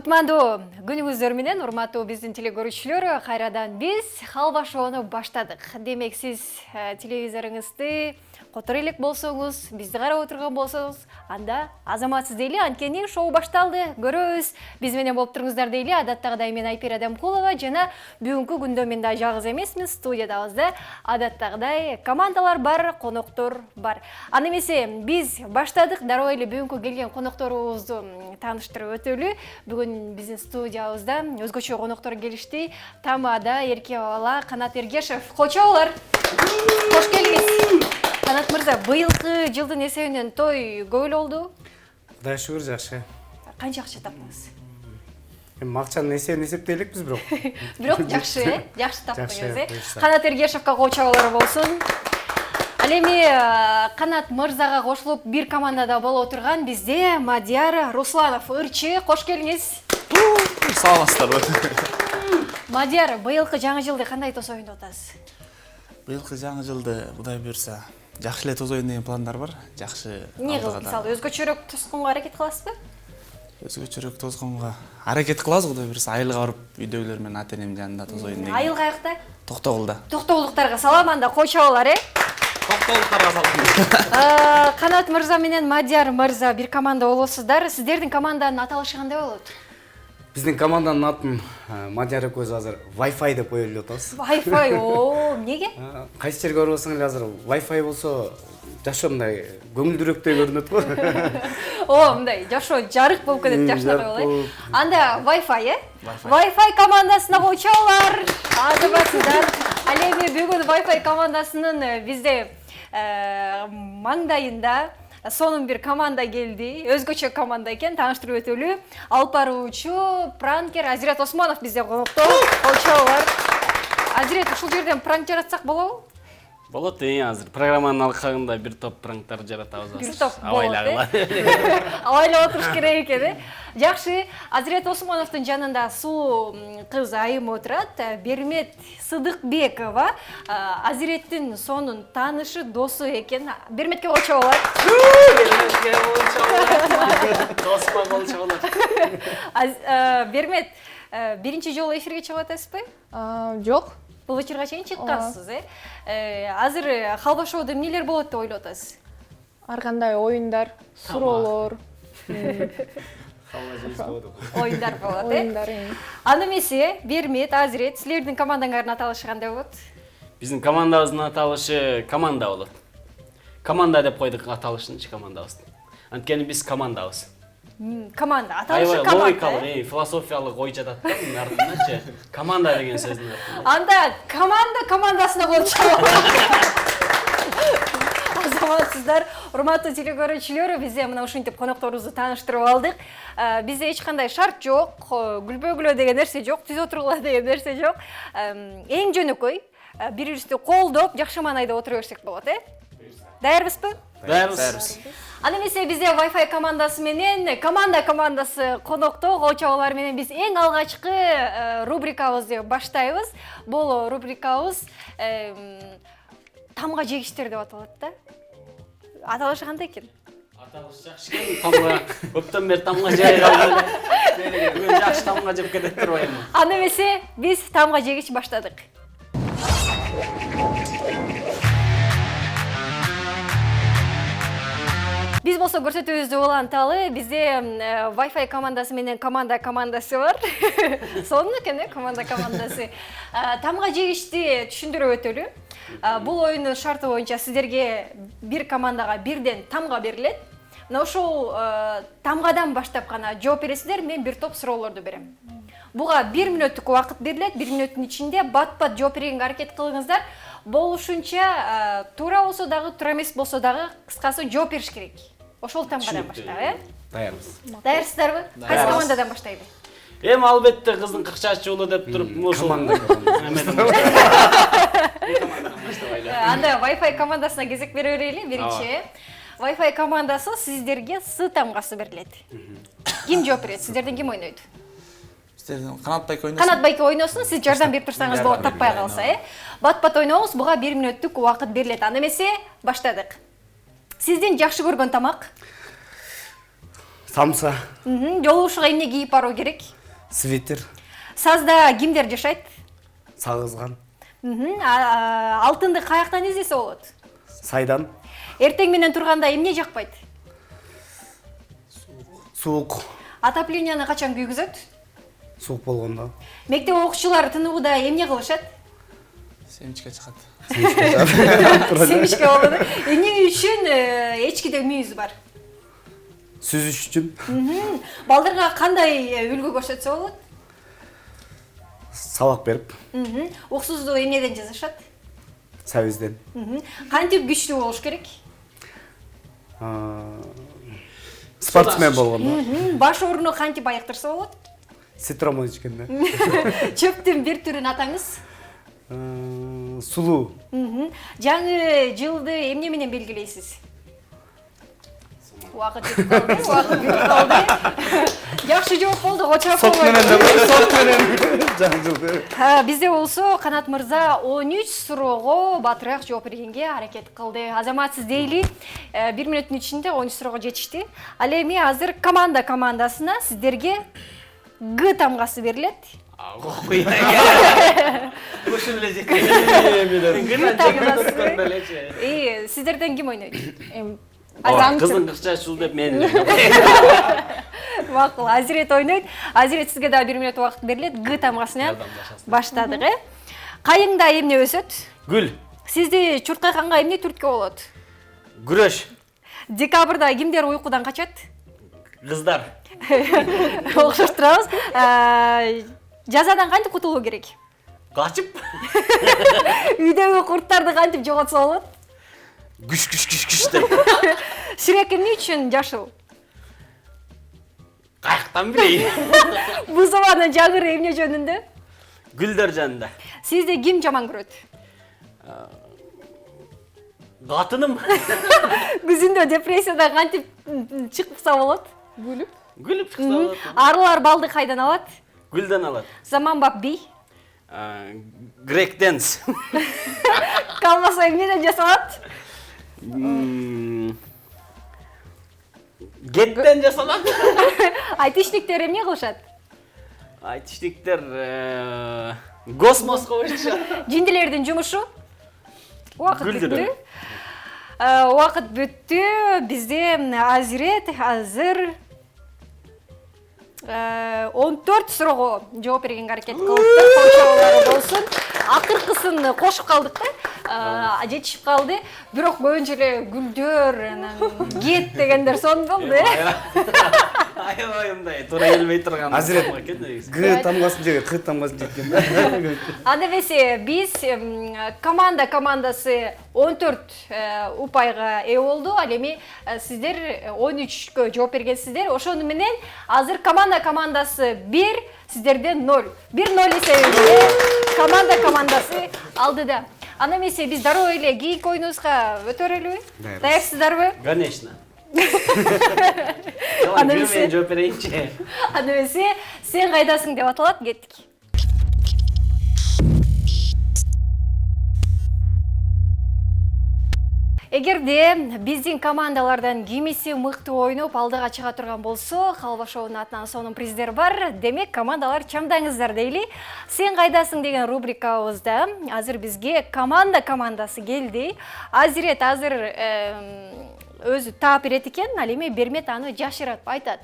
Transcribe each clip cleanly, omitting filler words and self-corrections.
Кутмандуу күнүңүздөр менен урматтуу биздин телекөрүүчүлөр, кайрадан биз халва шоуну баштадык. Демек сиз телевизоруңузду котор элек болсоңуз, бизди карап отурган болсоңуз, анда азаматсыз дейли, анткени шоу башталды, көрөбүз. Биз менен болуп туруңуздар дейли, адаттагыдай мен Айпер Адамкулова жана бүгүнкү күндө мен да жалгыз эмесмин, студиядабызда адаттагыдай командалар бар, коноктор бар. Аны эмесе биз баштадык, дароо эле бүгүнкү келген конокторубузду тааныштырып өтөлү. Бүгүн биздин студиябызда өзгөчө коноктор келишти. Тамада эрке бала Канат Эргешев. Кочолор. Кош келдиңиз. Канат мырза, быйылкы жылдын эсебинен той көп эле болду? Кудай шүгүр, жакшы. Канча акча таптыңыз? Эми акчанын эсебин эсептейлекпиз бирок. Бирок жакшы, жакшы таптыңыз. Канат Эргешевке кочолор болсун. Ал эми Канат мырзага кошулуп бир командада боло турган бизде Мадияр Русланов. Ырчы, кош келиңиз. Саламатсыздарбы. Мадияр, быйылкы жаңы жылды кандай тоз оюндап атасыз? Быйылкы жаңы жылды Кудай буйрса жакшы эле тоз оюн деген пландар бар. Жакшы. Эмне кылып, мисалы өзгөчөрөөк тосконго аракет кыласызбы? Өзгөчөрөөк тозгонго аракет кылабыз, Кудай буйрса. Айылга барып үйдөгүлөр менен ата-энем жанында тоз оюн деген. Айыл каякта? Токтогулда. Токтогулдуктарга салам, анда кочолор, Токтогулдуктарга салам. Канат мырза менен Мадияр мырза бир команда болосуздар. Сиздердин команданын аталышы кандай болот? Биздин команданын атын Мадияр экөөбүз азыр Wi-Fi деп коелу деп атабыз. Wi-Fi, эмнеге? Кайсы жерге барып алсаң эле азыр Wi-Fi болсо жашоо мындай көңүлдүүрөөктөй көрүнөт го. Мындай жашоо жарык болуп кетет, жакшыраак болот. Анда Wi-Fi, Wi-Fi командасына кочолор. Азабатсыздар. Ал эми бүгүн Wi-Fi командасынын бизде маңдайында сонун бир команда келди. Өзгөчө команда экен, тааныштырып өтөлү. Алып баруучу пранкер Азирет Осмонов бизде конокто. Кочолор. Азирет, ушул жерден пранк жаратсак болобу? Болот, азыр программанын алкагында бир топ пранктар жаратабыз. Бир топ болот. Абайлап отуруш керек экен. Жакшы, Азирет Осмоновдун жанында суу кыз Айым отурат. Бермет Сыдыкбекова Азиреттин сонун таанышы, досу экен. Берметке кочолор. Берметке кочолор. Доспа болчолор. Бермет, биринчи жолу эфирге чыгып атасызбы? Жок. Бул вечерге чейин чыккансыз, Азыр халва шоуда эмнелер болот деп ойлоп атасыз? Ар кандай оюндар, суроолор. Оюндар болот, Оюндар. Аны эмесе, Бермет, Азирет, силердин командаңардын аталышы кандай болот? Биздин командабыздын аталышы команда болот. Команда деп койдук аталышынчы командабыздын. Анткени биз командабыз. Команда, аталышы команда. Логикалык, философиялык ой жатат да мынын артындачы. Команда деген сөздүн артында. Анда командасына кочолор. Азаматсыздар, урматтуу телекөрүүчүлөр, бизде мына ушинтип конокторубузду тааныштырып алдык. Бизде эч кандай шарт жок, күлбөгүлө деген нерсе жок, түз отургула деген нерсе жок. Эң жөнөкөй, бири-бирибизди колдоп, жакшы маанайда отура берсек болот, Даярбызбы? Даярбыз. Аны эмесе бизде Wi-Fi командасы менен командасы конокто, кочолор менен биз эң алгачкы рубрикабызды баштайбыз. Бул рубрикабыз тамга жегиштер деп аталат да. Аталышы кандай экен? Аталыш жакшы экен. Тамга көптөн бери тамга жей калды эле. Бүгүн жакшы тамга жеп кетет турбаймынбы? Аны эмесе биз тамга жегич баштадык. Биз болсо көрсөтүүбүздү уланталы. Бизде Wi-Fi командасы менен командасы бар. Сонун экен, командасы. Тамга жегичти түшүндүрүп өтөлү. Бул оюндун шарты боюнча сиздерге бир командага бирден тамга берилет. Мына ошол тамгадан баштап гана жооп бересиздер, мен бир топ суроолорду берем. Буга 1 мүнөттүк убакыт берилет. 1 мүнөттүн ичинде бат-бат жооп бергенге аракет кылыңыздар. Болушунча туура болсо дагы, туура эмес болсо дагы кыскасы жооп бериш керек. Ошол тамгадан баштап, Даярбыз. Даярсыздарбы? Кайсы командадан баштайлы? Эми албетте кыздын кыкчачуулу деп туруп, Команда. Анда Wi-Fi командасына кезек бере берели, биринчи. Wi-Fi командасы сиздерге С тамгасы берилет. Ким жооп берет? Сиздерден ким ойнойт? Сиздерден Канат байке ойносун. Канат байке ойносун, сиз жардам берип турсаңыз болот, таппай калса, Бат-бат ойнобуз, буга 1 мүнөттүк убакыт берилет. Аны эмесе баштадык. Сиздин жакшы көргөн тамак? Самса. Жолугушууга эмне кийип баруу керек? свитер, Сазда кимдер жашайт? сагызган, Алтынды каяктан издесе болот? сайдан, Эртең менен турганда эмне жакпайт? суук, Отопленияны качан күйгүзөт? суук болгондо. Мектеп окуучулары тыныгууда эмне кылышат? Семчке чыгат. Семишке болот. Эмне үчүн эчкиде мүйүз бар? Сүзүш үчүн, Балдарга кандай үлгү көрсөтсө болот? сабак берип, Уксузду эмнеден жасашат? сабизден, Кантип күчтүү болуш керек? спортсмен болгондо, Баш ооруну кантип айыктырса болот? ситромон ичкенде, Чөптүн бир түрүн атаңыз. сулуу, Жаңы жылды эмне менен белгилейсиз? Убакыт жетип калды. Жакшы жооп болду, кочоп болбойт. сот менен жаңы жылды. Бизде болсо Канат мырза 13 суроого батыраак жооп бергенге аракет кылды. Азаматсыз дейли 1 мүнөттүн ичинде 13 суроого жетишти. Ал эми азыр командасына сиздерге Г тамгасы берилет. Ушул эле жек. Сиздерден ким ойнойт? Кызың кычачул деп мен эле. Макул, Азирет ойнойт. Азирет, сизге да 1 мүнөт убакыт берилет. Г тамгасынан баштадык, Кайыңда эмне өсөт? Гүл, Сизди чуркайганга эмне түрткү болот? күрөш, Декабрда кимдер уйкудан качат? кыздар, Окшош турабыз. Жазадан кантип кутулуу керек? качып, Үйдөгү курттарды кантип жоготсо болот? күш деп. Ширек эмне үчүн жашыл? Каяктан билейин. Бузованын жаңыры эмне жөнүндө? Гүлдөр жанында. Сизди ким жаман көрөт? Катыным. Күзүндө депрессиядан кантип чыкса болот? Гүлүп чыкса болот. Арылар балды кайдан алат? Гүлдөн алат. Заманбап би. Грек дэнс. Калбаса эмнеден жасалат? Геттен жасалат. Айтишниктер эмне кылышат? Айтыштиктер космоско учушат. Жиндилердин жумушу? Убакыт Гүлдүрүү. бүттү. Убакыт бүттү. Бизде Азирет азыр 14 суроого жооп бергенге аракет кылды. Кошоолор болсун. Акыркысын кошуп калдык да. Жетишип калды. Бирок көбүнчө эле гүлдөр, анан кет дегендер сонун болду. Аябай туура келбей турган. Азирет, Г тамгасын жеген, Х тамгасын жеткен да. Анда эмесе биз командасы 14 упайга ээ болду. Ал эми сиздер 13кө жооп бергенсиздер. Ошону менен азыр командасы 1, сиздерден 0. 1-0 эсебинде командасы алдыда. Анда эмесе биз дароо эле кийинки оюнубузга өтөрөлүбү? Даярсыздарбы? Конечно. Анда Мен эмесе жооп берейинчи. сен кайдасың деп аталат, кеттик. Эгерде биздин командалардан кимиси мыкты ойноп алдыга чыга турган болсо, Халва шоунун атынан сонун приздер бар. Демек, командалар чамдаңыздар дейли. Сен кайдасың деген рубрикабызда азыр бизге командасы келди. Азирет азыр өзү таап берет экен, ал эми Бермет аны жашырып айтат.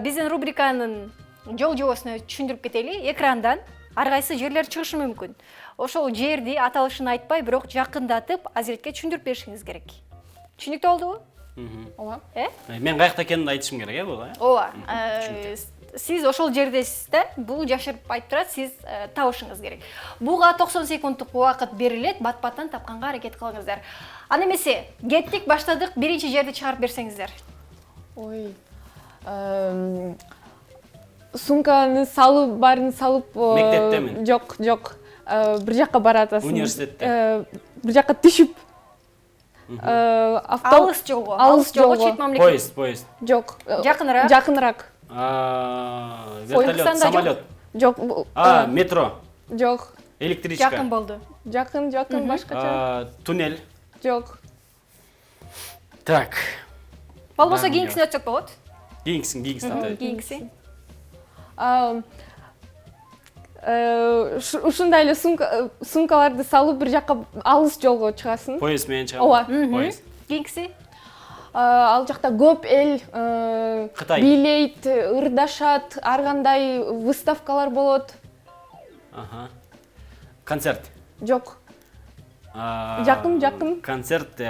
Биздин рубриканын жол-жобосуна түшүндүрүп кетели. Экрандан ар кайсы жерлер чыгышы мүмкүн. Ошол жерди аталышын айтпай, бирок жакындатып Азиретке түшүндүрүп беришиңиз керек. Түшүнүктүү болдубу? Ооба. Мен каякта экенин айтышым керек, буга? Ооба. Сиз ошол жердесиз да, бул жашырып айтып турат, сиз табышыңыз керек. Буга 90 секунддук убакыт берилет, бат-баттан тапканга аракет кылыңыздар. Аны эмесе, кеттик, баштадык. Биринчи жерди чыгарып берсеңиздер. Ой. Сумканы салып, баарын салып. Мектептемин. Жок. Бир жакка баратасың. Университетте. Бир жакка түшүп. Алыс жолго, чет мамлекет. Поезд. Жок. Жакыныраак. Вертолет, самолет. Жок. Метро. Жок. Электричка. Жакын болду. Жакын башкача. Туннель. Жок. Так. Болбосо кийинкисине өтсөк болот. Кийинкисин. Кийинкиси. Ушундай эле сумкаларды салып бир жакка алыс жолго чыгасың. Поезд менен Ооба. чыгам. Поезд. Кийинкиси Ал жакта көп эл Кытай. бийлейт, ырдашат, ар кандай выставкалар болот. Аха. Концерт. Жок. Жакын. Концерт.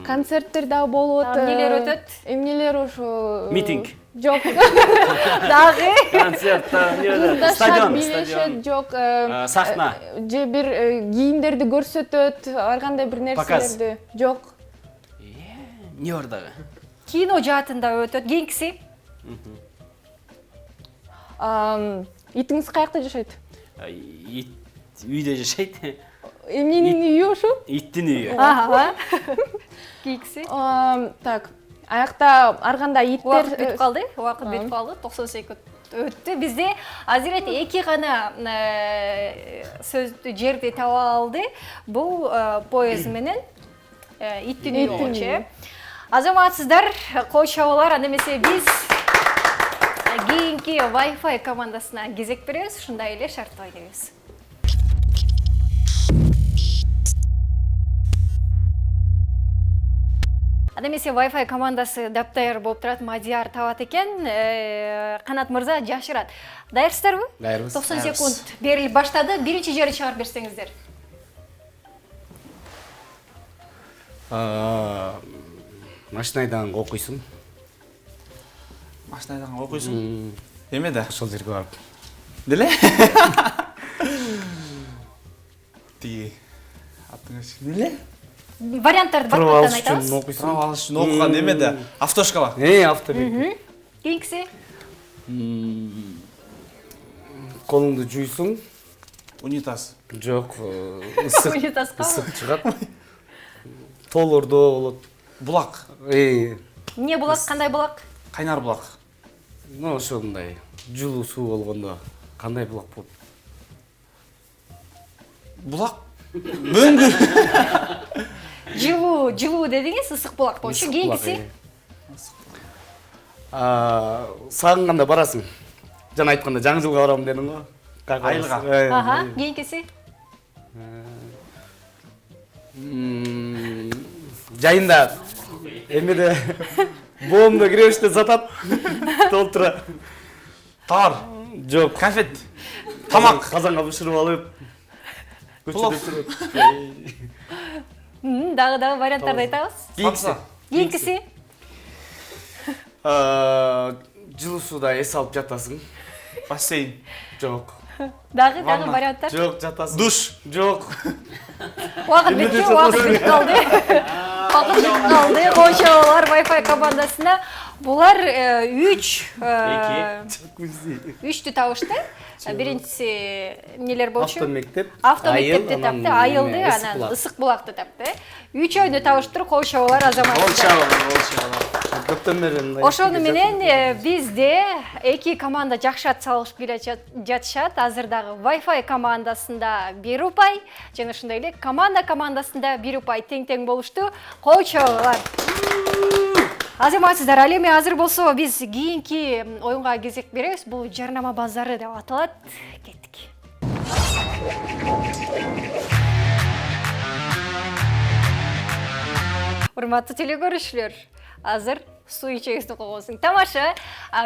Концерттер да болот. Эмнелер өтөт? Эмнелер ошо Митинг. Жок. Дагы Концерт. Ырдашат, Стадион. бийлешет, жок. Сахна. Же бир кийимдерди көрсөтөт, ар кандай бир нерселерди. Жок. Не бар дагы? кино жаатында өтөт. Кийинкиси Итиңиз каякта жашайт? Ит үйдө жашайт. Эмненин үйү ошо? Иттин үйү. Кийинкиси Так, аякта ар кандай иттер убакыт бүтүп калды. 90 секунд өттү. Бизде азыр эки гана сөздү жерди таба алды. Бул поезд менен иттин үйү болчу. Азаматсыздар, кол чабуулар, анда эмесе биз кийинки Wi-Fi командасына кезек беребиз, ушундай эле шартта ойнойбуз. Анда эмесе Wi-Fi командасы даптайыр болуп турат, Мадияр табат экен. Канат мырза жашырат. Даярсыздарбы? Даярбыз. 90 секунд берилип баштады. Биринчи жерди чыгарып берсеңиздер. Машина айдаган окуйсуң. Машина айдаган окуйсуң. Эме да? Ошол жерге барып. Деле? Тиги. Атыңыз деле? Варианттарды Туруп баттан алыш айтабыз. үчүн окуйсуң. Туруп алыш үчүн окуган эме да? Автошкала. Автобек. Кийинкиси Колуңду жуйсуң. Унитаз. Жок, ысык. унитазга. Ысык чыгат. Тоолордо болот. Булак. Не булак, кандай булак? Кайнар булак. Ошондой жылуу суу болгондо кандай булак болот? Булак. Мөңгү. Жылуу дедиңиз, ысык булак болчу. Кийинкиси сагынганда барасың. Жана айтканда жаңы жылга барам дедің го. Айылга. Кийинкиси Жайында эмеде боомдо киребиште сатат. Толтура. Тар. Жок. Конфет. Тамак. Казанга бышырып алып. Плов. дагы варианттарды айтабыз. Самса. Кийинкиси Жылуу сууда эс алып жатасың. Бассейн. Жок. дагы Ванна. варианттар. Жок, жатасың. Душ. Жок. Убакыт бүттү, убакыт бүтүп калды. Убакыт бүтүп калды. Кошолор Wi-Fi командасына. Булар 3-тү табышты. Биринчиси эмнелер болчу? Автомектеп. Автомектепти тапты, айылды, анан ысык булакты тапты. Үчөөнү табыштыр, кошолор азаматчылар. Ошону менен бизде эки команда жакшы ат салышып келе жатышат. Азыр дагы Wi-Fi командасында 1 упай, жана ушундай эле командасында 1 упай тең болушту. Кошолор. Азаматсыздар, ал эми азыр болсо биз кийинки оюнга кезек беребиз. Бул жарнама базары деп аталат. Кеттик. Урматтуу телекөрүүчүлөр, азыр суу ичебизди койгонсуң. Тамаша.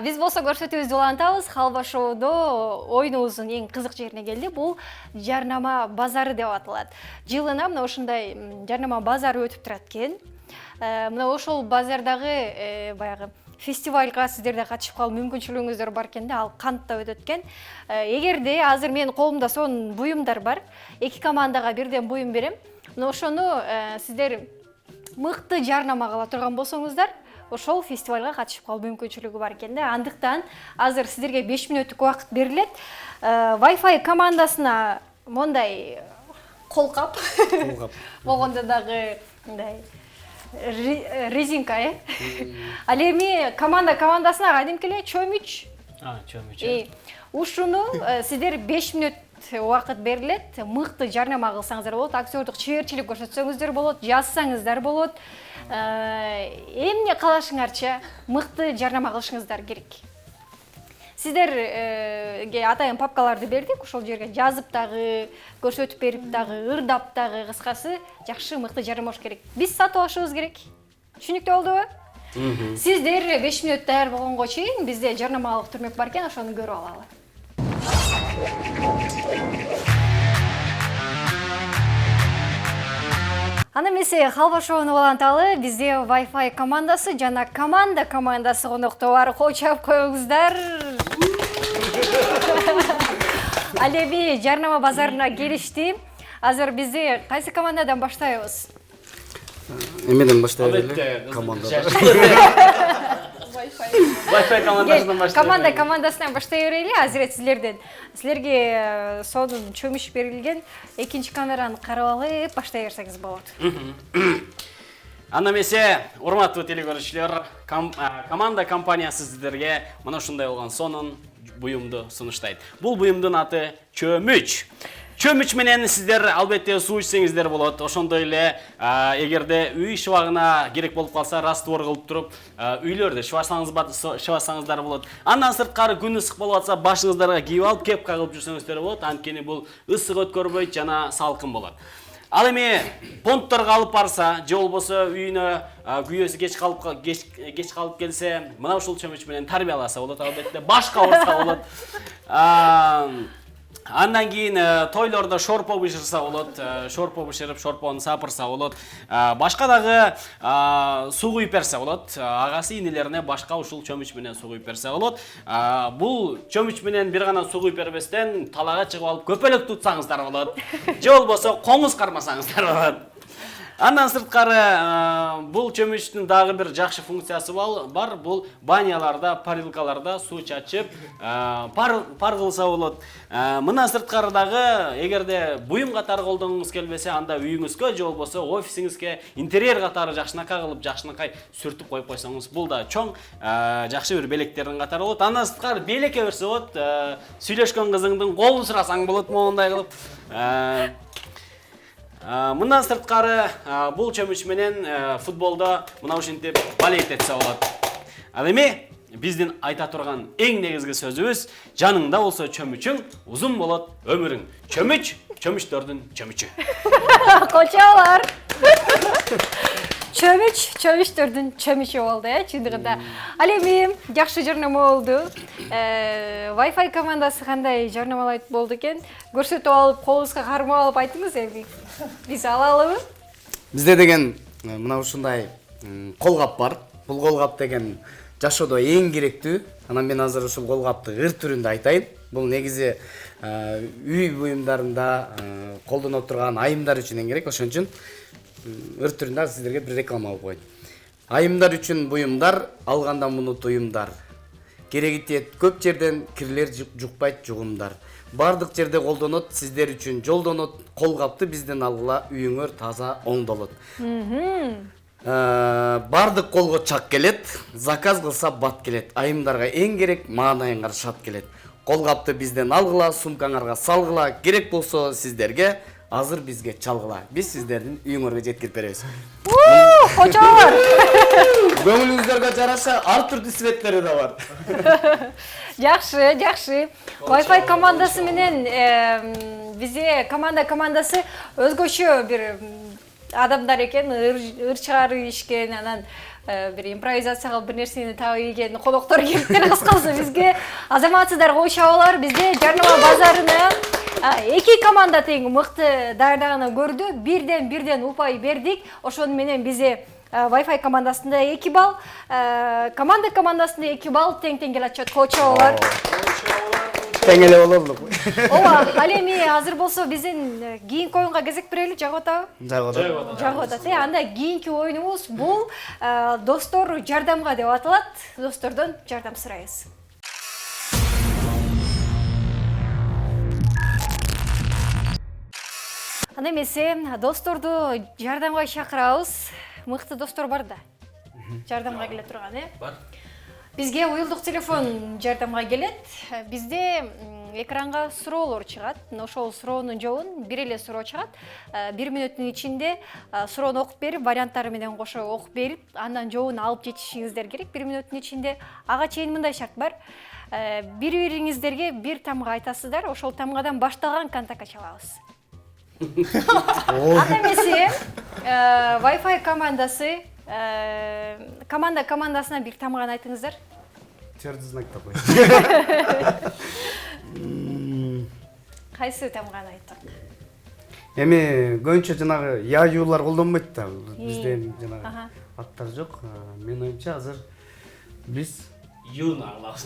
Биз болсо көрсөтүүбүздү улантабыз. Халва шоудо оюнубуздун эң кызык жерине келди. Бул жарнама базары деп аталат. Жылына мына ушундай жарнама базары өтүп турат экен. Мына ошол базардагы баягы фестивалга сиздер да катышып калуу мүмкүнчүлүгүңүздөр бар экен да, ал кантта өтөт экен. Эгерде азыр менин колумда сонун буюмдар бар, эки командага бирден буюм берем. Мына ошону сиздер мыкты жарнама кыла турган болсоңуздар, ошол фестивалга катышып калуу мүмкүнчүлүгү бар экен да. Андыктан азыр сиздерге 5 мүнөттүк убакыт берилет. Wi-Fi командасына мондай колкап болгондо дагы мындай резинка, Ал эми командасына кадимки эле чөмүч. Чөмүч. Ушуну сиздер 5 мүнөт убакыт берилет. Мыкты жарнама кылсаңыздар болот, актердук чеберчилик көрсөтсөңүздөр болот, жазсаңыздар болот. Эмне калашыңарча мыкты жарнама кылышыңыздар керек. Сиздерге атайын папкаларды бердик, ошол жерге жазып дагы, көрсөтүп берип дагы, ырдап дагы, кыскасы жакшы мыкты жарнамалаш керек. Биз сатып алышыбыз керек. Түшүнүктүү болдубу? Сиздер 5 мүнөт даяр болгонго чейин бизде жарнамалык түрмөк бар экен, ошону көрүп алалы. Аны эмесе Халва шоуну уланталы. Бизде Wi-Fi командасы жана командасы конокто бар. Кол чап коюңуздар. Ал эми жарнама базарына келишти. Азыр бизде кайсы командадан баштайбыз? Эмеден баштайлы? Командадан. Wi-Fi командасынан баштайбыз. Командасынан баштай берели, азырет силерден. Силерге сонун чөмүш берилген экинчи камераны карап алып баштай берсеңиз болот. Анда эмесе, урматтуу телекөрүүчүлөр, команда компаниясы сиздерге мына ушундай болгон сонун буюмду сунуштайт. Бул буюмдун аты чөмүч. Чөмүч менен сиздер албетте суу ичсеңиздер болот. Ошондой эле эгерде үй шыбагына керек болуп калса, раствор кылып туруп, үйлөрдө шыбасаңыздар болот. Андан сырткары күн ысык болуп атса, башыңыздарга кийип алып, кепка кылып жүрсөңүздөр болот. Анткени бул ысык өткөрбөйт жана салкын болот. Ал эми понтторго алып барса, же болбосо үйүнө күйөөсү кеч калып келсе, мына ушул чөмүч менен тарбияласа болот, албетте башка урса болот. Андан кийин тойлордо шорпо бышырса болот, шорпо бышырып, шорпону сапырса болот. Башка дагы суу куюп берсе болот. Агасы инилерине башка ушул чөмүч менен суу куюп берсе болот. Бул чөмүч менен бир гана суу куюп бербестен талага чыгып алып көпөлөк тутсаңыздар болот. Же болбосо коңуз кармасаңыздар болот. Андан сырткары бул чөмүчтүн дагы бир жакшы функциясы бар. Бул баняларда, парилкаларда суу чачып, пар кылса болот. Мындан сырткары дагы эгерде буюм катары колдонгуңуз келбесе, анда үйүңүзгө же болбосо офисиңизге интерьер катары жакшынакай кылып, жакшынакай сүртүп коюп койсоңуз, бул да чоң жакшы бир белектердин катары болот. Андан сырткары белекке берсе болот. Сүйлөшкөн кызыңдын колун сурасаң болот моундай кылып. Мындан сырткары бул чөмүч менен футболдо мына ушинтип болеть этсе болот. Ал эми биздин айта турган эң негизги сөзүбүз: жаныңда болсо чөмүчүң, узун болот өмүрүң. Чөмүч, чөмүчтөрдүн чөмүчү. Кочолор. Чөмүчтөрдүн чөмүчү болду, чындыгында. Ал эми жакшы жарнама болду. Wi-Fi командасы кандай жарнамалайт болду экен? Көрсөтүп алып, колуңузга кармап алып айтыңыз эми. Биз алалыбы? Бизде деген мына ушундай колгап бар. Бул колгап деген жашоодо эң керектүү. Анан мен азыр ушул колгапты ыр түрүндө айтайын. Бул негизи үй буюмдарында колдоно турган айымдар үчүн эң керек. Ошон үчүн ыр түрүндө сиздерге бир реклама алып коеюн. Айымдар үчүн буюмдар, алгандан мунут уюмдар. Кереги тиет көп жерден, кирлер жукпайт жугумдар. Бардык жерде колдонот, сиздер үчүн жолдонот. Колгапты бизден алгыла, үйүңөр таза оңдолот. Бардык колго чак келет, заказ кылса бат келет. Айымдарга эң керек, маанайыңар шат келет. Колгапты бизден алгыла, сумкаңарга салгыла, керек болсо сиздерге, азыр бизге чалгыла. Биз сиздердин үйүңөргө жеткирип беребиз. Кочолор. Көңүлүңүздөргө жараша ар түрдүү светтери да бар. Жакшы. Wi-Fi командасы менен бизде командасы өзгөчө бир адамдар экен, ыр чыгарып ишкен, анан бир импровизация кылып бир нерсени таап ийген коноктор келиптир. Кыскасы бизге азаматсыздар койшабалар. Бизде жарнама базарына эки команда тең мыкты даярдаганы көрдү. Бирден упай бердик. Ошону менен бизде Wi-Fi командасында 2 балл, командасында 2 балл тең-тең келип атат. Кочолор. Тең эле бололу. Ооба, ал эми азыр болсо биздин кийинки оюнга кезек берели, жагып атабы? Жагып атат. Анда кийинки оюнубуз бул достор жардамга деп аталат. Достордон жардам сурайбыз. Анда эмесе досторду жардамга чакырабыз. Мыкты достор бар да. Жардамга келе турган, Бар. Бизге уюлдук телефон жардамга келет. Бизде экранга суроолор чыгат. Ошол суроонун жообун бир эле суроо чыгат. 1 мүнөттүн ичинде суроону окуп берип, варианттары менен кошо окуп берип, андан жообун алып жетишиңиздер керек 1 мүнөттүн ичинде. Ага чейин мындай шарт бар. Бири-бириңиздерге бир тамга айтасыздар, ошол тамгадан башталган контактка чалабыз. Ата эмесе Wi-Fi командасы командасына бир тамганы айтыңыздар. Твердый знак такой. Кайсы тамганы айттык? Эми көбүнчө жанагы яюлар колдонбойт да. Бизде жанагы аттар жок. Мен оюмча азыр биз Юна алабыз.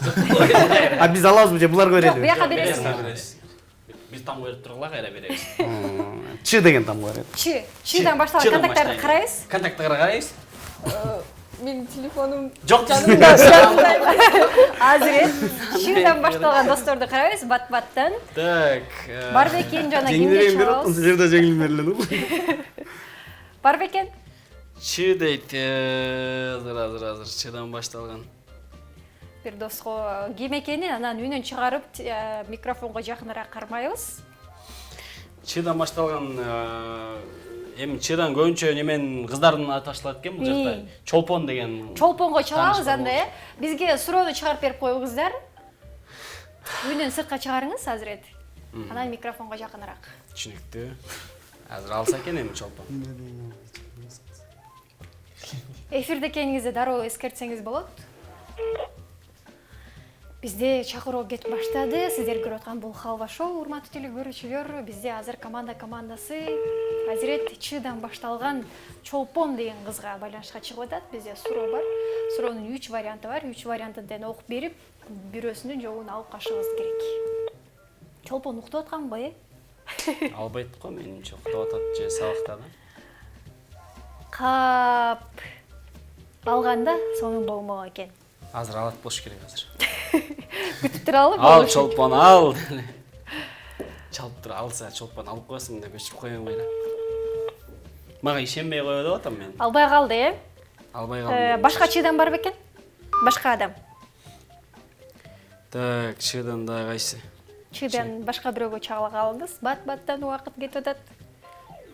биз алабызбы же булар Жок, берели? буяка бересиз. Биз там берип тургула кайра беребиз. Ч деген там бар. Чыдан башталган контакттарды карайбыз. Контакттарды карайбыз. Менин телефонум Жок. Азыр чыдан башталган досторду карайбыз бат-баттан. Так. Бар бекен жана кимге чалабыз? Жерде жеңил берилет. Бар бекен? Чы дейт. Азыр чыдан башталган. Бир доско ким экенин анан үнүн чыгарып микрофонго жакыныраак кармайбыз. Чыдан башталган эми чыдан көбүнчө немен кыздардын аты ташталат экен бул жакта. Чолпон деген. Чолпонго чалабыз анда бизге суроону чыгарып берип коюңуздар. Үнүн сыртка чыгарыңыз азырет. Анан микрофонго жакыныраак. Түшүнүктүү. Азыр алса экен эми чолпон. Эфирде экениңизди дароо эскертсеңиз болот. Бизде чакыруу кетип баштады. Сиздер көрүп аткан бул Халва шоу, урматтуу телекөрүүчүлөр. Бизде азыр командасы Азирет Чыдан башталган Чолпон деген кызга байланышка чыгып атат. Бизде суроо бар. Суроонун 3 варианты бар. 3 вариантын окуп берип, бирөөсүнүн жообун алып кашыгыбыз керек. Чолпон уктап атканбы? Албайт го, менимче уктап атат же сабакта да. Кап алганда сонун болмок экен. Азыр алат болуш керек азыр. Күтүп туралы Ал чолпон ал. Чалып тур алса чолпон алып коесуң деп өчүп коем эле. Мага ишенбей коет деп атам мен. Албай калды, Албай калдым. Башка чыдан бар бекен? Башка адам. Так, чыдан да кайсы? Чыдан башка бирөөгө чагыла калдыңыз. Бат-баттан убакыт кетип атат.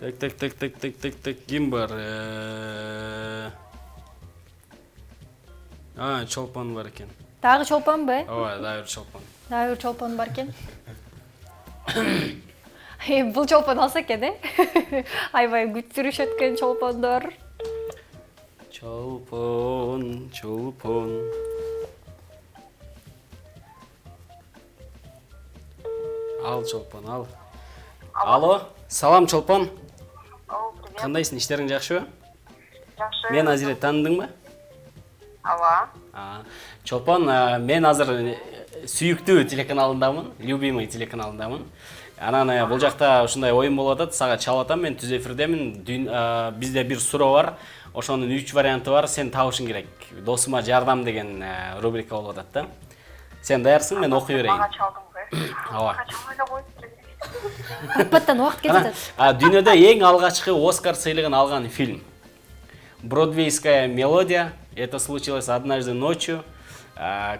Так. Ким бар? Чолпон бар экен. Дагы чолпонбу? Ооба, дагы бир чолпон. Дагы бир чолпон бар экен. Бул чолпон алса экен, Айбай күттүрүшөт экен чолпондор. Чолпон. Ал чолпон, ал. Алло, салам чолпон. Кандайсың, иштериң жакшыбы? Жакшы. Мен Азирет таныдыңбы? Ооба. Чолпон, мен азыр сүйүктүү телеканалындамын, любимый телеканалындамын. Анан бул жакта ушундай оюн болуп атат, сага чалып атам, мен түз эфирдемин. Бизде бир суроо бар. Ошонун 3 варианты бар, сен табышың керек. Досума жардам деген рубрика болуп атат да. Сен даярсың, мен окуй берейин. Мага чалдыңбы? Ооба. Чалгайда коюп Бат-баттан убакыт кетип атат. Дүйнөдө эң алгачкы Оскар сыйлыгын алган фильм. Бродвейская мелодия. Это случилось однажды ночью.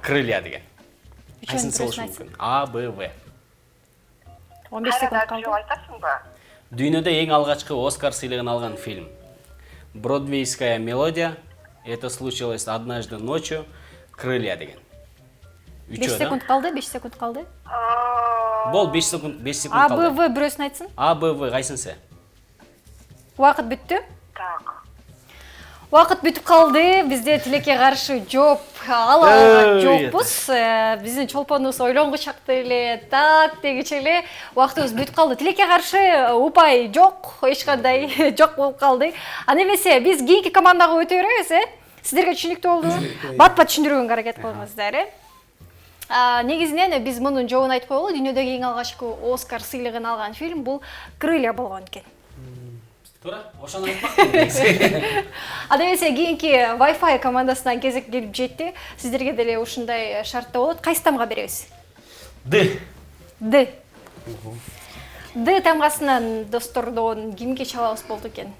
Крылья деген. Кайсын болушу мүмкүн? А, Б, В. 15 секунд Жол калды. айтасыңбы? Дүйнөдө эң алгачкы Оскар сыйлыгын алган фильм. Бродвейская мелодия. Это случилось однажды ночью. Крылья деген. 5 секунд калды, 5 секунд калды. Бол 5 секунд А, калды. Б, В бирөөсүн айтсын. А, Б, В кайсынсы? Убакыт бүттү. Так. Убакыт бүтүп калды. Бизде тилекке каршы жооп ала алган жокпуз. Биздин чолпонубуз ойлонгучакты эле, так дегиче эле убактыбыз бүтүп калды. Тилекке каршы упай жок, эч кандай жок болуп калды. Аны эмесе биз кийинки командага өтө беребиз, Сиздерге түшүнүктүү болдубу? Бат-бат түшүндүрүүгө аракет кылыңыздар, Негизинен биз мунун жообун айтып коелу. Дүйнөдөгү эң алгачкы Оскар сыйлыгын алган фильм бул Крылья болгон экен. Туура, ошону айтмакмын. Ада эмесе кийинки Wi-Fi командасынан кезек келип жетти. Сиздерге деле ушундай шартта болот. Кайсы тамга беребиз? Д. Д тамгасынан достордон кимге чалабыз болду экен?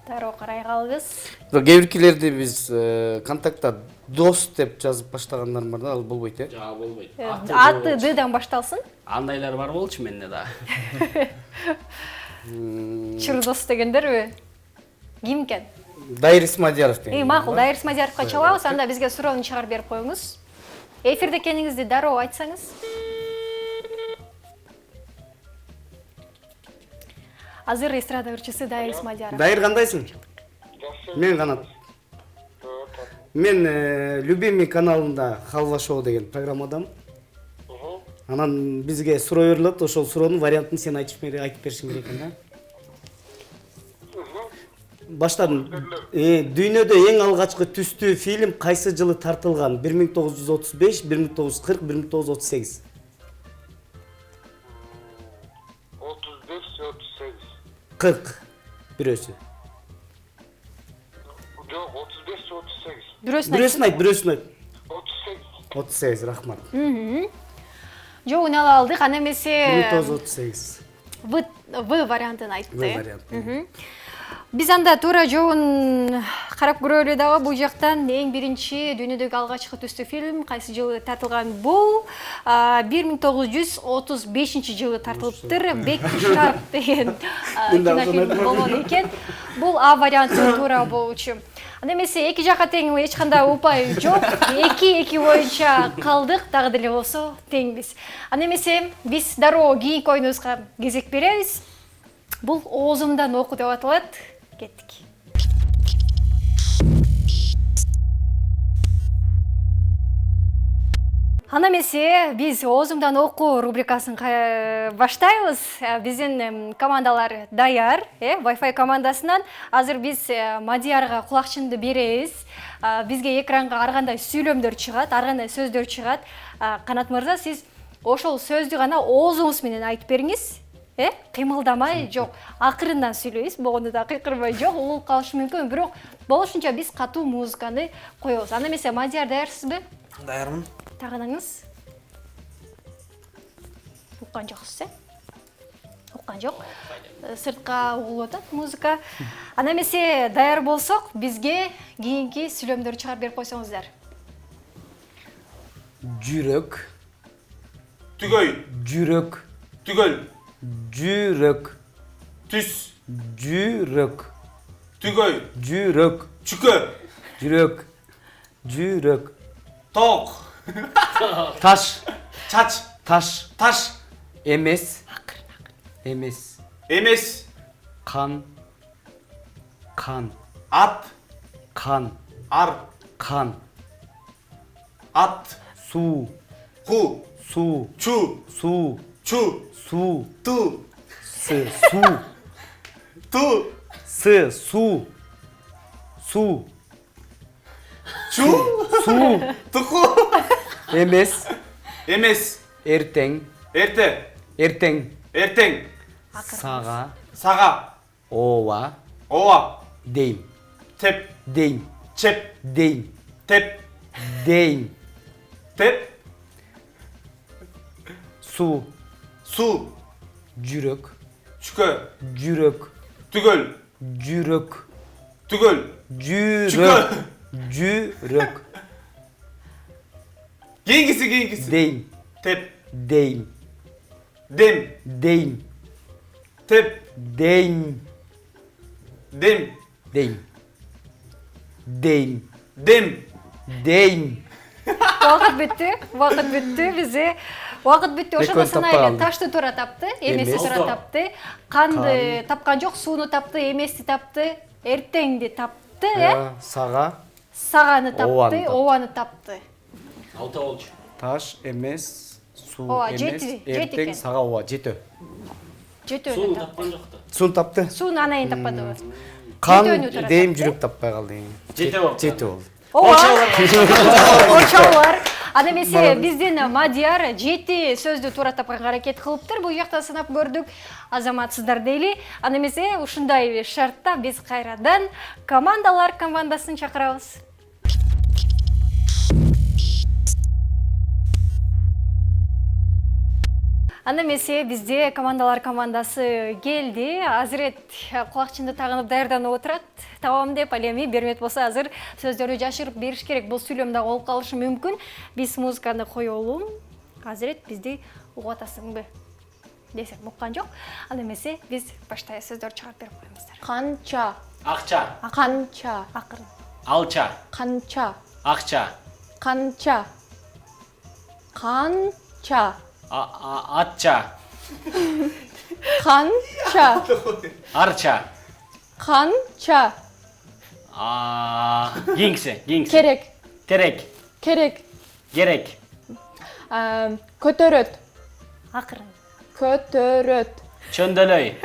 Дароо карай калыңыз. Бирок кээ биркилерди биз контактта дос деп жазып баштагандар бар да, ал болбойт э. Жаа болбойт. Аты Д-дан башталсын. Андайлар бар болчу менде да. Чурдос дегендерби? Ким экен? Дайыр Исмадияров деген. Макул, Дайыр Исмадияровго чалабыз, анда бизге суроону чыгарып берип коюңуз. Эфирде экениңизди дароо айтсаңыз. Азыр эстрада ырчысы Дайыр Исмадияров. Дайыр кандайсың? Мен Канат. Мен Любимый каналында Халва шоу деген программадамын. Анан бизге суроо берилет, ошол суроонун вариантын сен айтып беришиң керек экен да. Баштадым. Дүйнөдө эң алгачкы түстүү фильм кайсы жылы тартылган? 1935, 1940, 1938. 35-38. 40 бирөөсү. Жоқ, 35-38. Бирөөсүн Айт. 38. 38, рахмат. Жоогун ала алдык, ана эмесе 1938. В вариантын айтты. В вариант. Биз анда туура жоогун карап көрөлү дагы. Бул жактан эң биринчи дүйнөдөгү алгачкы түстүү фильм кайсы жылы тартылган? Бул 1935 жылы тартылыптыр. Бекки Шарп деген кинофильм болгон экен. Бул А варианты туура болчу. Анда эмесе эки жакка тең эч кандай упай жок. 2-2 боюнча калдык, дагы деле болсо теңбиз. Анда эмесе биз дароо кийинки оюнубузга кезек беребиз. Бул оозумдан оку деп аталат. Кеттик. Анда эмесе биз оозумдан оку рубрикасын баштайбыз. Биздин командалар даяр, Wi-Fi командасынан. Азыр биз Мадиярга кулакчынды беребиз. Бизге экранга ар кандай сүйлөмдөр чыгат, ар кандай сөздөр чыгат. Канат мырза, сиз ошол сөздү гана оозуңуз менен айтып бериңиз. Кыймылдамай, жок, акырындан сүйлөйбүз, болгондо да кыйкырбай жок, улуп калышы мүмкүн, бирок болушунча биз катуу музыканы коебуз. Анда эмесе Мадияр даярсызбы? Даярмын. Тагыныңыз. Уккан жоксуз, Уккан жок. Сыртка угулуп атат музыка. Анда эмесе даяр болсок, бизге кийинки сүйлөмдөрдү чыгарып берип койсоңуздар. Жүрөк. Түгөй. Жүрөк. Түгөл. Жүрөк. Түс. Жүрөк. Түгөй. Жүрөк. Чүкө. Жүрөк. Жүрөк. Тоқ. Таш. Чач. Таш. Таш. Эмес. Эмес. Эмес. Кан. Кан. Ат. Кан. Ар. Кан. Ат. Суу. Ху. Суу. Чу. Суу. Чу. Суу. Ту. Сы. Суу. Ту. Сы. Суу. Суу. Чу. Суу. Туку. Эмес. Эмес. Эртең. Эрте. Эртең. Эртең. Сага. Сага. Ова. Ова. Дейм. Теп. Дейм. Чеп. Дейм. Теп. Дейм. Теп. Суу. Су. Жүрөк. Чүкө. Жүрөк. Түгөл. Жүрөк. Түгөл. Жүрөк. Жүрөк. Кейингиси. Дейм. Теп. Дейм. Дем. Дейм. Теп. Дейм. Дем. Дейм. Дейм. Дем. Дейм. Вакыт бүттү, бизде вакыт бүттү. Ошондо Экөөнү таппай санайлы. калды. Ташты туура тапты, эмести Эмес. туура тапты. Канды тапкан жок, сууну тапты, эмести тапты, эртеңди тапты, Сага. Саганы тапты, Ованы тапты. ованы тапты. Алты болчу. Таш. Эмес. Суу. Ооба, Эмес. жети Эртең. экен. Сага. Ова. Жетөө. Жетөөнү Сууну тапты. тапкан жокто. Сууну тапты. Сууну анайын таппады. Кан. Жетөөнү туура Дейм. тапты. Жүрөк таппай калды. Жетөө болду. Жетөө болду. Очолор. Анда эмесе биздин Мадияр 7 сөздү туура тапканга аракет кылыптыр. Бул жакта сынап көрдүк. Азаматсыздар дейли. Анда эмесе ушундай шартта биз кайрадан командалар командасын чакырабыз. Анда эмесе бизде командалар командасы келди. Азырет кулакчынды тагынып даярданып отурат. табам деп ал эми бермет болсо азыр сөздөрдү жашырып бериш керек. Бул сүйлөм да болуп калышы мүмкүн. Биз музыканы коелу. Азырет бизди угуп атасыңбы десем уккан жок. Ал эмесе биз баштайбыз, сөздөрдү чыгарып берип коебуздар. Канча. Акча, Канча. Акырын. алча, Канча. акча, Канча. Канча. атча, Канча. арча, Канча. кеңсе, Керек. терек, Керек. керек, Көтөрөт. Акырын. Көтөрөт. чөндөлөй,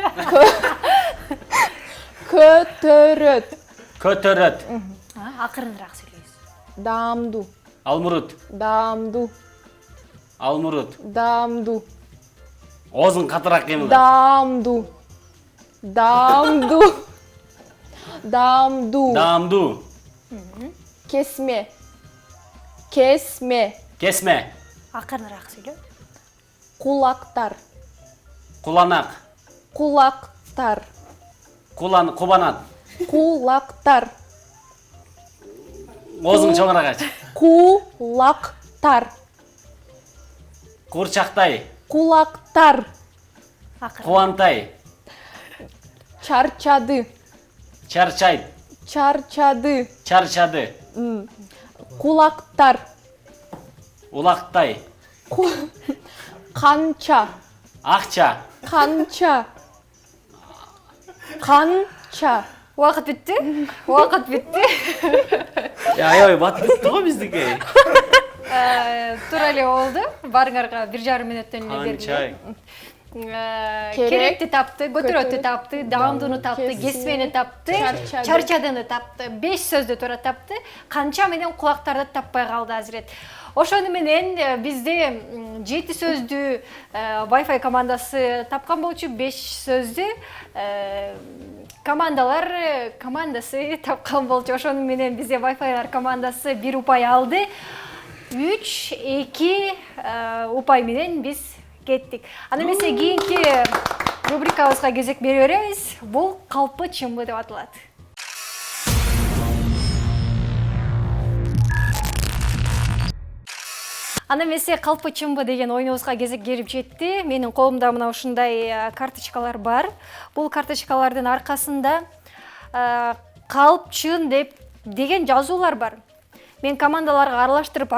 Көтөрөт. көтөрөт, Акырыныраак сүйлөйбүз. Дамду. алмурут, Дамду. алмурут, Дамду. оозун катыраак кыймылдат, Дамду. Дамду. Дамду. даамдуу, Kesme. Kesme. кесме, Акырыныраак сүйлө. Kulaktar. куланак, Kulaktar. кубанат, Kulaktar. оозуң чоңураак ач, Kulaktar. курчактай, Kulaktar. Акырын. кубантай, Çarçadı. чарчайт, Çarçadı. чарчады, Kulaktar. улактай, Kança. акча, Kança. Kança. Убакыт бүттү. Убакыт бүттү. аябай батып бүттү го биздики. Туура эле болду. Барыңарга 1,5 мүнөттөн эле Канчай. Керекти тапты, көтөрөттү тапты, даамдууну тапты, кесмени тапты, Чарчады. чарчадыны тапты, 5 сөздү туура тапты, канча менен кулактарды таппай калды азырет. Ошону менен бизде 7 сөздү Wi-Fi командасы тапкан болчу, 5 сөздү командасы тапкан болчу. Ошону менен бизде Wi-Fi'лар командасы 1 упай алды. 3-2 упай менен биз кеттик. Аны эмесе кийинки рубрикабызга кезек бере беребиз. Бул калпы чымбы деп аталат. Аны эмесе калпы чымбы деген ойнубузга кезек келип жетти. Менин колумда мына ушундай карточкалар бар. Бул карточкалардын аркасында калп чын деген жазуулар бар. Мен командаларга аралаштырып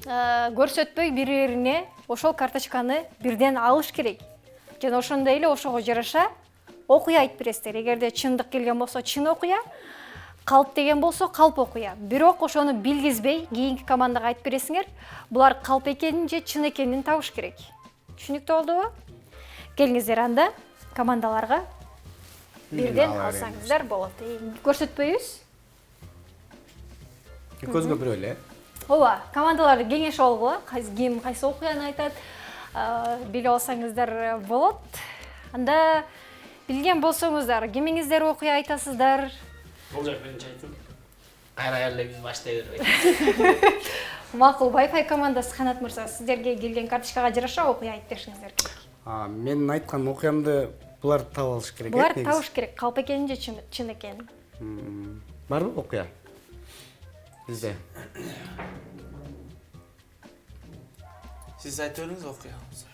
көрсөтпөй бири-бирине ошол карточканы бирден алыш керек. Жана ошондой эле ошого жараша окуя айтып бересиздер. Эгерде чындык келген болсо чын окуя, калп деген болсо калп окуя. Бирок ошону билгизбей кийинки командага айтып бересиңер. Булар калп экенин же чын экенин табыш керек. Түшүнүктүү болдубу? Келиңиздер анда командаларга бирден алсаңыздар болот. Көрсөтпөйбүз? Көзгө бирөө эле. Ооба, командаларды кеңеш алгыла, ким кайсы окуяны айтат, биле алсаңыздар болот. Анда билген болсоңуздар, кимиңиздер окуя айтасыздар? Бул жак биринчи айтып. Кайра эле биз баштай бербейт. Макул, Wi-Fi командасы Канат мырза, сиздерге келген карточкага жараша окуя айтып беришиңиздер керек. Менин айткан окуямды булар таап алыш керек. Булар табыш керек, калп экенин же чын экенин. Барбы окуя? Бизде. Сиз айтып бериңиз окуябыз.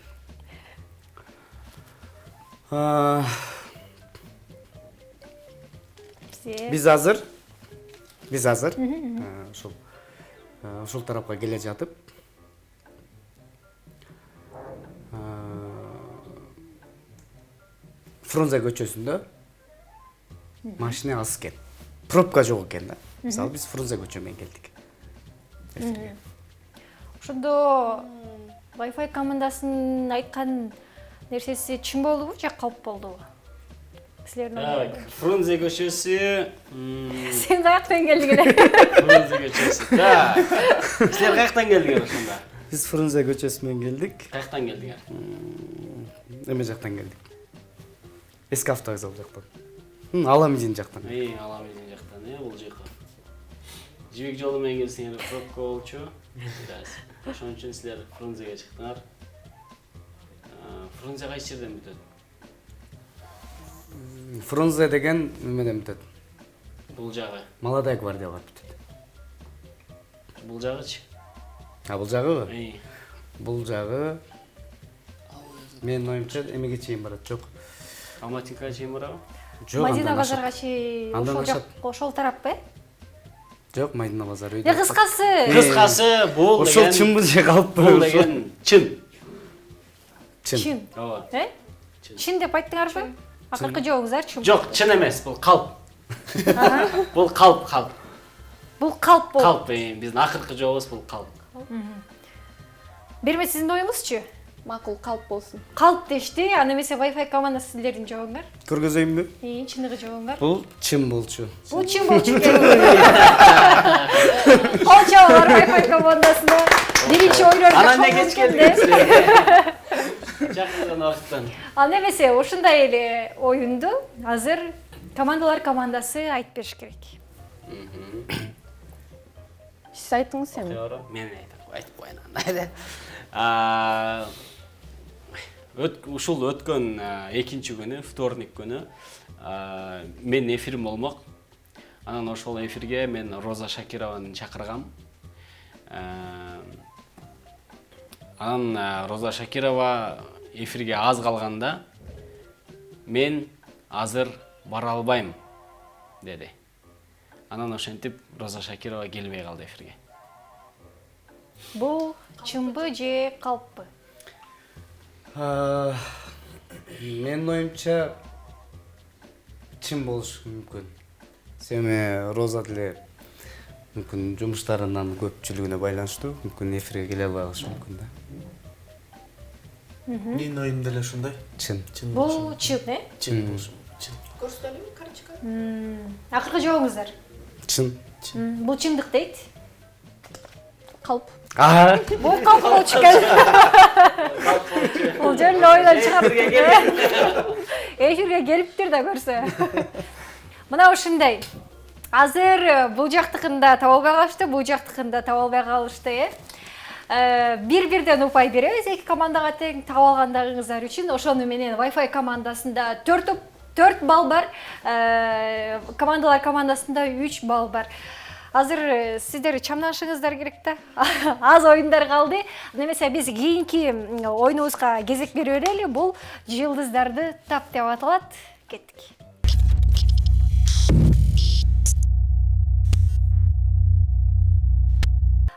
Биз азыр ушул тарапка келе жатып Фрунзе көчөсүндө машина аз экен. Пробка жок экен да. Мисалы биз Фрунзе көчө менен келдик. Ошондо Wi-Fi командасынын айткан нерсеси чын болдубу же калп болдубу? Силердин Фрунзе көчөсү. Сен каяктан келдиң эле? Фрунзе көчөсү. Так. Силер каяктан келдиңер ошондо? Биз Фрунзе көчөсү менен келдик. Каяктан келдиңер? Эме жактан келдик. Эски автовокзал жактан. Аламизин жактан. Аламизин жактан, бул жака. Жибек жолу менен келсеңер пробка болчу. Ошон үчүн силер Фрунзеге чыктыңар. Фрунзе кайсы жерден бүтөт? Фрунзе деген менен бүтөт. Бул жагы. Молодая гвардия бар бүтөт. Бул жагычы. А бул жагыбы? Эй. Бул жагы менин оюмча эмеге чейин барат, жок. Алматинкага чейин барабы? Жок, Мадина андан ашат. базарга чейин Андан ошол ашат. жак, ошол тараппы? Жок, Мадина базары Я кыскасы. Кыскасы бул Ошол деген чынбы же калыппы. бул деген чын. Чын. Ооба. Чын деп айттыңарбы? Акыркы жообуңуздар чын. Жок, чын эмес, бул калп. Бул калп. Бул калп болуп. Калп, биздин акыркы жообубуз бул калп. Берме сиздин оюңузчу? Макул калп болсун. Калп дешти, аны эмесе Wi-Fi командасы силердин жообуңар. Көргөзөйүнбү? Чыныгы жообуңар. Бул чын болчу. Бул чын болчу экен. Кол чабалар Wi-Fi командасына. Биринчи ойнор Анан не кеч келдиңиз? Жакын убакыттан. Ал эмесе ушундай эле оюнду азыр командалар командасы айтып бериш керек. Сиз айтыңыз эми. Туура, мен айтып коеюн анда. Ушул өткөн экинчи күнү, вторник күнү менин эфирим болмок. Анан ошол эфирге мен Роза Шакированы чакыргам. Анан Роза Шакирова эфирге аз калганда мен азыр бара албайм деди. Анан ошентип Роза Шакирова келбей калды эфирге. Бул чынбы же калппы? Менин оюмча чын болушу мүмкүн. Себеби Роза деле мүмкүн жумуштарынын көпчүлүгүнө байланыштуу, мүмкүн эфирге келе албай калышы мүмкүн да. Менин оюм деле ушундай. Чын. Бул чын, Чын болушу. Чын. Акыркы жообуңуздар. Чын. Бул чындык дейт. Калп. Бул калп болчу экен. Бул жөн ойдон чыгарып эфирге келиптир да көрсө. Мына ушундай. Азыр бул жактыкында таба албай калышты, бул жактыкында таба албай калышты, бир-бирден упай беребиз эки командага тең таба алгандыгыңыздар үчүн. Ошону менен Wi-Fi командасында 4 балл бар, командалар командасында 3 балл бар. Азыр сиздер чамданышыңыздар керек да. Аз оюндар калды. Немесе биз кийинки оюнубузга кезек бере берели. Бул жылдыздарды тап деп аталат. Кеттик.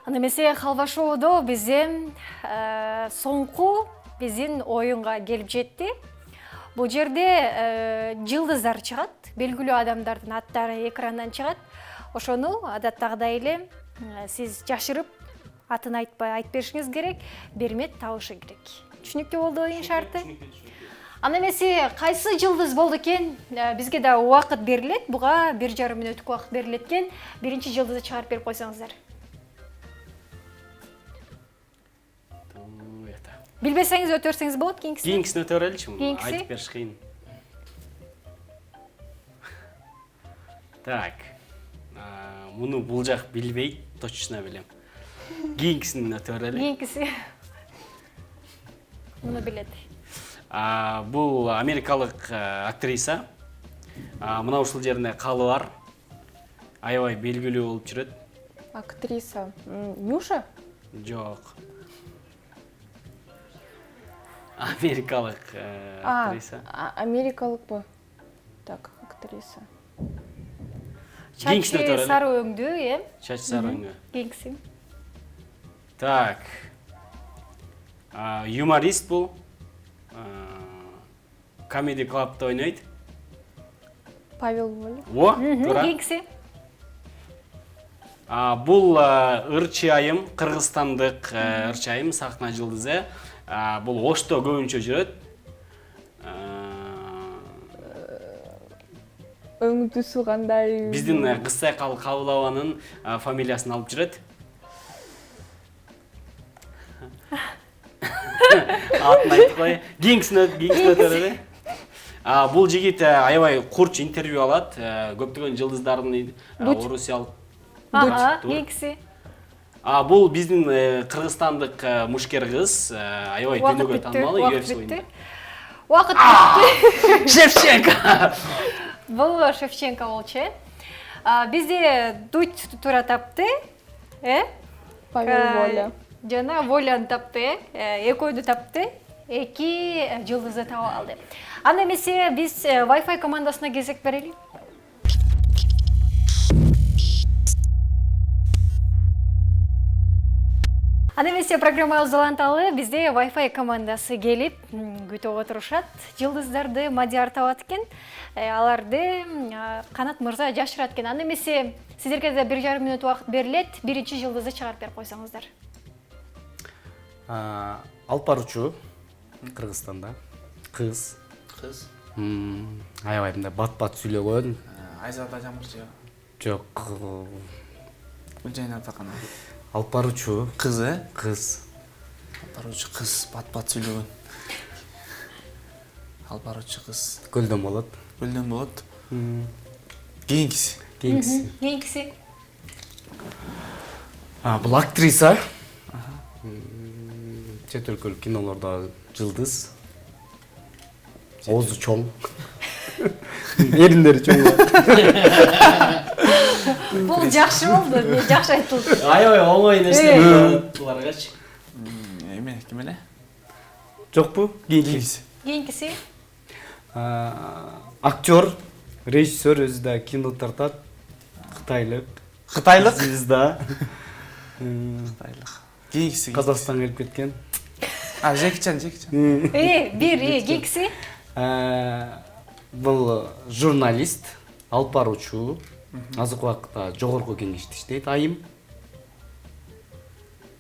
Немесе Халва шоудо бизден соңку биздин оюнга келип жетти. Бул жерде жылдыздар чыгат, белгилүү адамдардын аттары экрандан чыгат. Ошону адаттагыдай эле сиз жашырып атын айтып беришиңиз керек, бермет табышы керек. Түшүнүктүү болду оюн шарты? Аны эмесе кайсы жылдыз болду экен? Бизге да убакыт берилет. Буга 1,5 мүнөттүк убакыт берилет экен. Биринчи жылдызды чыгарып берип койсоңуздар. Билбесеңиз өтөрсеңиз болот, кийинкисин. Кийинкисин өтө береличи? Кийинкиси? Айтып бериш кыйын. Так. Муну бул жак билбейт, точно билем. Кийинкисин өтө берели. Кийинкиси. Муну билет. Бул америкалык актриса. Мына ушул жеринде калы бар. Аябай белгилүү болуп жүрөт. Актриса. Нюша? Жок. Америкалык актриса. Америкалыкпы? Так, актриса. Кийинкисин өтө берели. Сары өңдүү, Чач сары өңдүү. Кийинкиси. Так. Юморист бул. Comedy Club'da ойнойт. Павел Воля. О, туура. Кийинкиси. Бул ырчы айым, кыргызстандык ырчы айым, сахна жылдызы. Бул Ошто көбүнчө жүрөт. Өңдүсү кандай? Биздин Кызсайкал Кабылованын фамилиясын алып жүрөт. Атын айтып кой. Кийинкисин өтөрөлү. Бул жигит аябай курч интервью алат. Көптөгөн жылдыздардын орусиялык. Кийинкиси. Бул биздин кыргызстандык мушкер кыз, аябай дүйнөгө таанымал, UFC ойнойт. Уақыт бітті. Шевченко. Бұл Шевченко болчу. Бізде дуть тура тапты. Павел Воля. Жана Воляны тапты. Экөөдү тапты. 2 жылдызды таап алды. Анда эмесе биз Wi-Fi командасына кезек берели. Анда эмесе программабыз уланталы бизде Wi-Fi командасы келип күтүп отурушат. Жылдыздарды Мадияр табат экен. Аларды Канат мырза жашырат экен. Анда эмесе сиздерге да 1,5 мүнөт убакыт берилет. Биринчи жылдызды чыгарып берип койсоңуздар. Алып баруучу Кыргызстанда кыз. Аябай мындай бат-бат сүйлөгөн. Айзат Ажамырчы. Жок. Гүлжайна Атакан. Алып баруучу Кыз, кыз. Алып баруучу кыз, бат-бат сүйлөгөн. Алып баруучу кыз. Көлдөн болот. Көлдөн болот. Кийинкиси. Кийинкиси. Бул актриса. Чет өлкөлүк кинолордо жылдыз. Оозу чоң. Эриндери чоң. Бул жакшы болду. Жакшы айтылды. Аябай оңой нерсе буларгачы. Эме, ким эле? Жокпу? Кийинкиси. Кийинкиси. Актер, режиссер өзү да кино тартат. Кытайлык. Кытайлык? Звезда. Кытайлык. Кийинкиси. Казакстанга келип кеткен. Жекичан. Кийинкиси. Бул журналист, алып баруучу. Азыркы убакытта жогорку кеңеште иштейт, айым.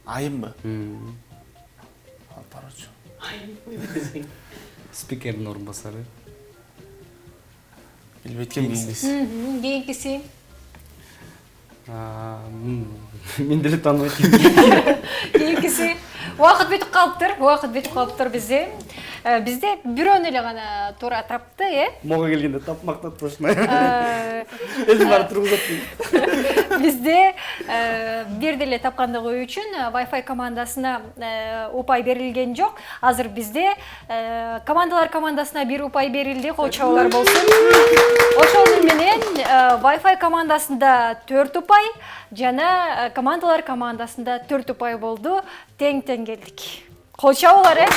Айымбы? Алып баруучу. Спикердин орун басары. Билбейт кийинкиси. Кийинкиси. Мен деле тааныбайт. Кийинкиси. Убакыт бүтүп калыптыр бизде. Бизде бирөөнү эле гана туура тапты, Мога келгенде тапмактап башына. Өзүм барып тургузат. Бизде бир деле тапкандыгы үчүн Wi-Fi командасына упай берилген жок. Азыр бизде командалар командасына бир упай берилди, кол чабуулар болсун. Ошол менен Wi-Fi командасында 4 упай жана командалар командасында 4 упай болду. Тең-тең келдик. Кол чабуулар,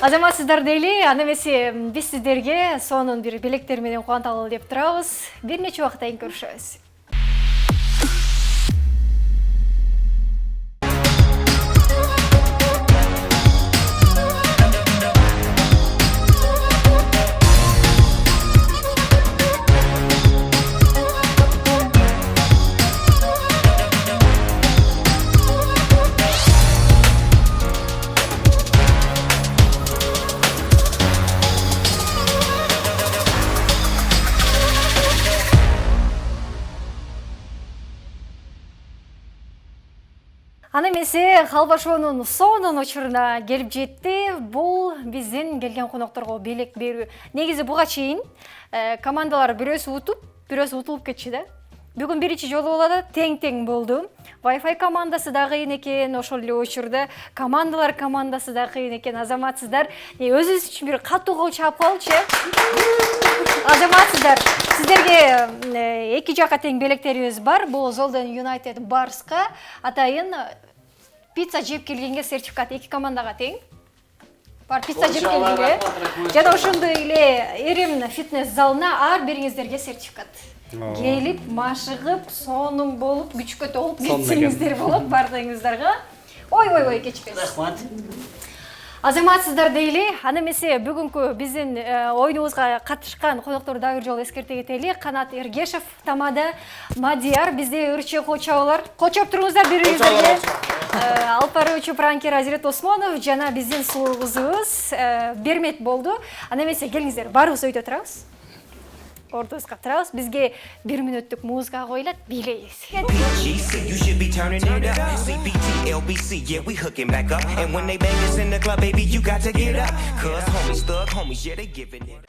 Азаматсыздар дейли, аны эмесе биз сиздерге сонун бир белектер менен кубанталы деп турабыз. Бир нече убакыттан кийин көрүшөбүз. Аны эмесе Халбашоонун сонун учуруна келип жетти. Бул биздин келген конокторго белек берүү. Негизи буга чейин командалар бирөөсү утуп, бирөөсү утулуп кетчү да. Бүгүн биринчи жолу болду, тең-тең болду. Wi-Fi командасы да кыйын экен, ошол эле учурда командалар командасы да кыйын экен. Азаматсыздар, өзүңүз үчүн бир катуу кол чаап коелучу. Азаматсыздар, сиздерге эки жака тең белектерибиз бар. Бул Zolden United Barska атайын пицца жеп келгенге сертификат, эки командага тең. Бар пицца жеп келгенге. Жана ошондой эле Эрим фитнес залына ар бириңиздерге сертификат. Келип, машыгып, сонун болуп, күчкө толуп кетсеңиздер болот бардыгыңыздарга. Ой, кечпеңиз. Рахмат. Азаматсыздар дейли, аны эмесе бүгүнкү биздин оюнубузга катышкан конокторду дагы бир жолу эскерте кетели. Канат Эргешев тамада, Мадияр, бизде ырчы кол чабуулар. Кол чаап туруңуздар бириңиздерге. Алып баруучу пранкер Азирет Осмонов жана биздин сулуу кызыбыз Бермет болду. Аны эмесе келиңиздер, баарыбыз өйдө турабыз. Ордубузга турабыз. Бизге 1 мүнөттүк музыка коюлат, бийлейбиз. GC, you should be turning it up. CBT, LBC, yeah, we hooking back up. And when they bang us in the club, baby, you got to get up. Cause homies, thug homies, yeah, they giving it.